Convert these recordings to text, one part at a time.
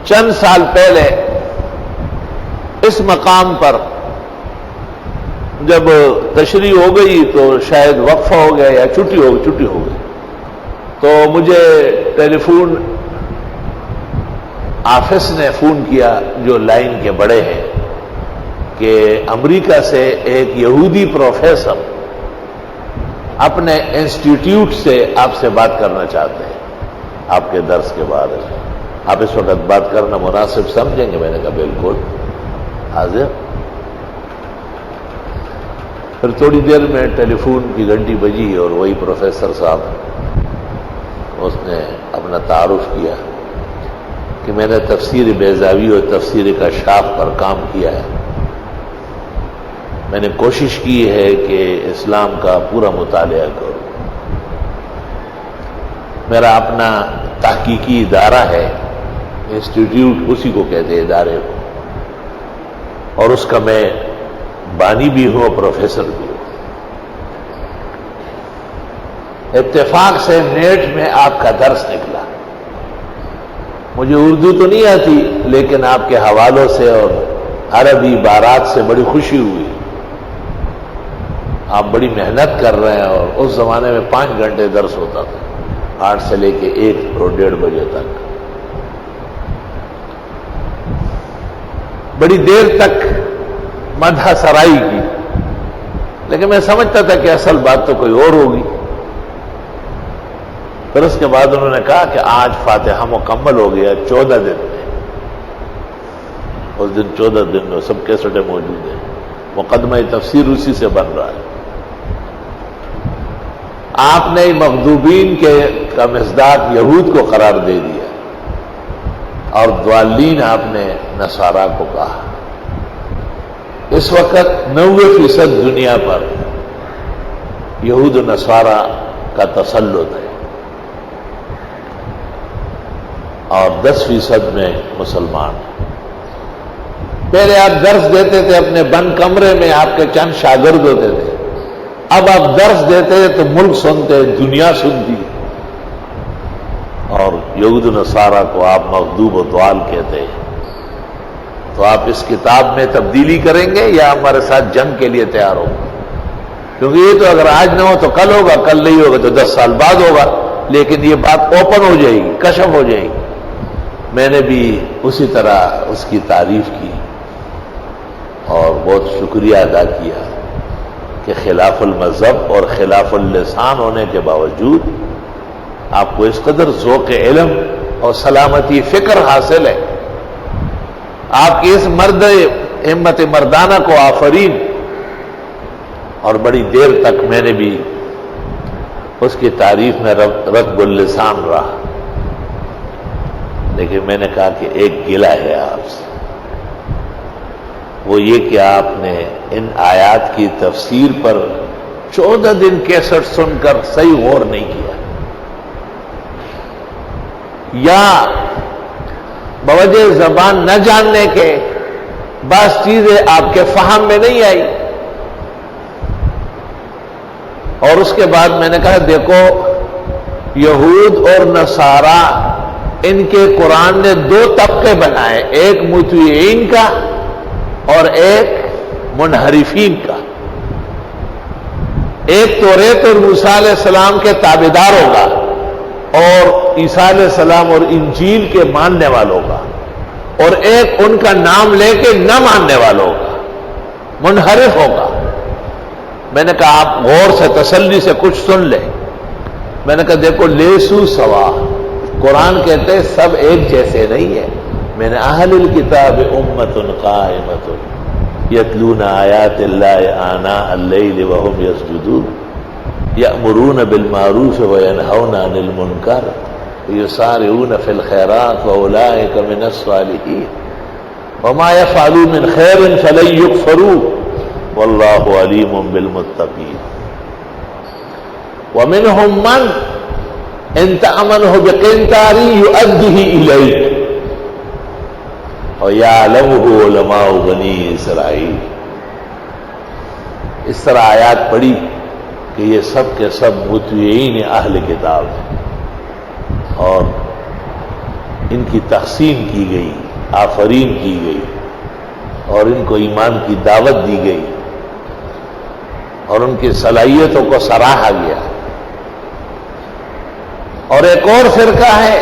چند سال پہلے اس مقام پر جب تشریح ہو گئی تو شاید وقفہ ہو گیا یا چھٹی ہو گئی، تو مجھے ٹیلی فون آفس نے فون کیا جو لائن کے بڑے ہیں کہ امریکہ سے ایک یہودی پروفیسر اپنے انسٹیٹیوٹ سے آپ سے بات کرنا چاہتے ہیں آپ کے درس کے بارے میں، آپ اس وقت بات کرنا مناسب سمجھیں گے؟ میں نے کہا بالکل حاضر۔ پھر تھوڑی دیر میں ٹیلی فون کی گھنٹی بجی اور وہی پروفیسر صاحب اس نے اپنا تعارف کیا کہ میں نے تفسیر بیضاوی اور تفسیر کشاف پر کام کیا ہے، میں نے کوشش کی ہے کہ اسلام کا پورا مطالعہ کروں، میرا اپنا تحقیقی ادارہ ہے، انسٹیٹیوٹ اسی کو کہتے ہیں ادارے کو، اور اس کا میں بانی بھی ہوں، پروفیسر بھی ہوں۔ اتفاق سے نیٹ میں آپ کا درس نکلا، مجھے اردو تو نہیں آتی لیکن آپ کے حوالوں سے اور عربی عبارات سے بڑی خوشی ہوئی، آپ بڑی محنت کر رہے ہیں، اور اس زمانے میں 5 گھنٹے درس ہوتا تھا، 8 سے لے کے 1 اور 1:30 بجے تک، بڑی دیر تک مدح سرائی کی، لیکن میں سمجھتا تھا کہ اصل بات تو کوئی اور ہوگی۔ پھر اس کے بعد انہوں نے کہا کہ آج فاتحہ مکمل ہو گیا 14 دن میں، اس دن 14 دن میں سب کیسٹیں موجود ہیں، مقدمہ تفسیر اسی سے بن رہا ہے۔ آپ نے مغضوبین کا مصداق یہود کو قرار دے دیا، اور ضالین آپ نے نصارہ کو کہا۔ اس وقت 90% دنیا پر یہود و نصارہ کا تسلط ہے، اور 10% میں مسلمان۔ پہلے آپ درس دیتے تھے اپنے بند کمرے میں، آپ کے چند شاگرد ہوتے تھے، اب آپ درس دیتے تو ملک سنتے، دنیا سنتی، اور یہود و نصارہ کو آپ مغضوب و ضال کہتے ہیں۔ تو آپ اس کتاب میں تبدیلی کریں گے یا ہمارے ساتھ جنگ کے لیے تیار ہو؟ کیونکہ یہ تو اگر آج نہ ہو تو کل ہوگا، کل نہیں ہوگا تو 10 سال بعد ہوگا، لیکن یہ بات اوپن ہو جائے گی، کشف ہو جائے گی۔ میں نے بھی اسی طرح اس کی تعریف کی اور بہت شکریہ ادا کیا کہ خلاف المذہب اور خلاف اللسان ہونے کے باوجود آپ کو اس قدر ذوق علم اور سلامتی فکر حاصل ہے، آپ کی اس مرد ہمت مردانہ کو آفرین۔ اور بڑی دیر تک میں نے بھی اس کی تعریف میں رطب اللسان رہا، لیکن میں نے کہا کہ ایک گلہ ہے آپ سے، وہ یہ کہ آپ نے ان آیات کی تفسیر پر 14 دن کیسٹ سن کر صحیح غور نہیں کیا، یا بوجہ زبان نہ جاننے کے بعض چیزیں آپ کے فہم میں نہیں آئی۔ اور اس کے بعد میں نے کہا دیکھو، یہود اور نصارہ ان کے قرآن نے 2 طبقے بنائے، ایک مطیعین کا اور ایک منحرفین کا۔ ایک توریت اور موسیٰ علیہ السلام کے تابعدار ہوگا، اور عیسیٰ علیہ السلام اور انجیل کے ماننے والوں کا، اور ایک ان کا نام لے کے نہ ماننے والوں کا، منحرف ہوگا۔ میں نے کہا آپ غور سے تسلی سے کچھ سن لیں۔ میں نے کہا دیکھو، لیسو سوا، قرآن کہتے ہیں سب ایک جیسے نہیں ہے۔ میں نے اہل الکتاب امۃ قائمۃ یتلون آیات اللہ آناء اللیل وہم یسجدون یأمرون بالمعروف وینہون عن المنکر یسارعون فی الخیرات واولئک من الصالحین وما یفعلوا من خیر فلن یکفروہ واللہ علیم بالمتقین ومنہم من ان تأمنہ بقنطار یؤدہ الیک ویعلمہ علماء بنی اسرائیل۔ اس طرح آیات پڑھی کہ یہ سب کے سب مطیعین اہل کتاب ہیں، اور ان کی تقسیم کی گئی، آفرین کی گئی، اور ان کو ایمان کی دعوت دی گئی، اور ان کی صلاحیتوں کو سراہا گیا۔ اور ایک اور فرقہ ہے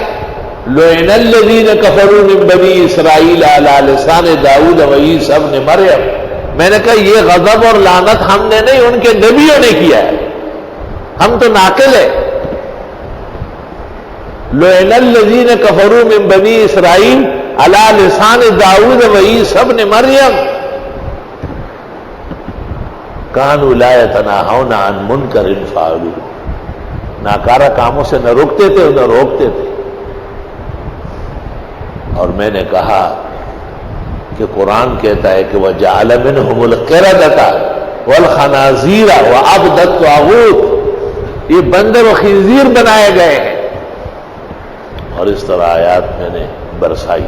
لعن الذین کفروا من بنی اسرائیل علی لسان داؤد و عیسی ابن مریم۔ میں نے کہا یہ غضب اور لعنت ہم نے نہیں، ان کے نبیوں نے کیا ہے، ہم تو ناقل ہیں۔ لعن الذین کفروا من بنی اسرائیل علی لسان داؤد و عیسی ابن مریم کانوا لا یتناہون عن منکر فعلوہ۔ ناکارہ کاموں سے نہ روکتے تھے، نہ روکتے تھے۔ اور میں نے کہا کہ قرآن کہتا ہے کہ وَجَعَلَ مِنْهُمُ الْقِرَدَةَ وَالْخَنَازِيرَ وَعَبْدَ الطَّاغُوتِ، یہ بندر و خنزیر بنائے گئے ہیں۔ اور اس طرح آیات میں نے برسائی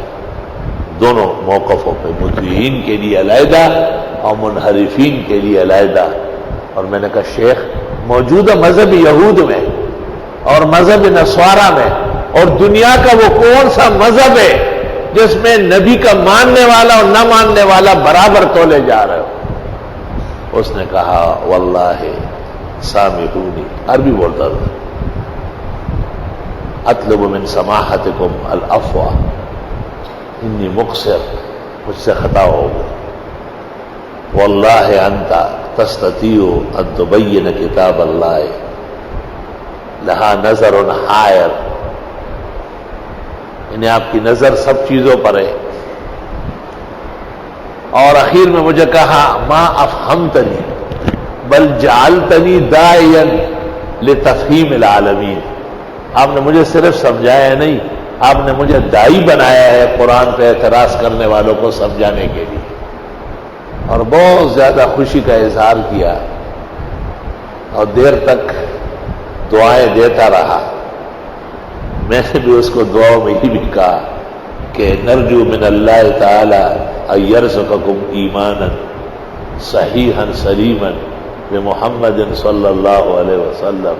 دونوں موقفوں پہ، مطیعین کے لیے علیحدہ اور منحرفین کے لیے علیحدہ۔ اور میں نے کہا شیخ موجودہ مذہب یہود میں اور مذہب نصارہ میں اور دنیا کا وہ کون سا مذہب ہے جس میں نبی کا ماننے والا اور نہ ماننے والا برابر تولے جا رہے ہو؟ اس نے کہا واللہ سامحونی، عربی بولتا تھا، اطلب من سماحتکم العفو، انی مقصر، مجھ سے خطا ہو گئی، واللہ انت تستطیع ان تبین کتاب اللہ لہا نظر حائر، یعنی آپ کی نظر سب چیزوں پر ہے۔ اور اخیر میں مجھے کہا ما افہمتنی بل جعلتنی داعیا لتفہیم العالمین، آپ نے مجھے صرف سمجھایا نہیں، آپ نے مجھے داعی بنایا ہے قرآن پہ اعتراض کرنے والوں کو سمجھانے کے لیے۔ اور بہت زیادہ خوشی کا اظہار کیا اور دیر تک دعائیں دیتا رہا۔ میں نے بھی اس کو دعاؤں میں ہی بھی کہا کہ نرجو من اللہ تعالی ان یرزقکم ایمانا صحیحا سلیما بمحمد صلی اللہ علیہ وسلم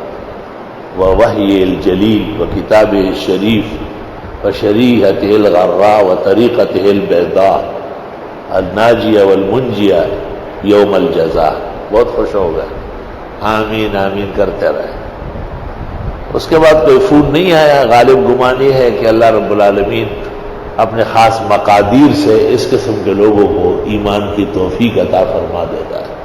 ووحی الجلیل وکتابہ الشریف وشریعتہ الغراء وطریقتہ البیضاء الناجیہ والمنجیہ یوم الجزاء۔ بہت خوش ہو گئے، آمین آمین کرتے رہے۔ اس کے بعد کوئی فون نہیں آیا۔ غالب گمانی ہے کہ اللہ رب العالمین اپنے خاص مقادیر سے اس قسم کے لوگوں کو ایمان کی توفیق عطا فرما دیتا ہے۔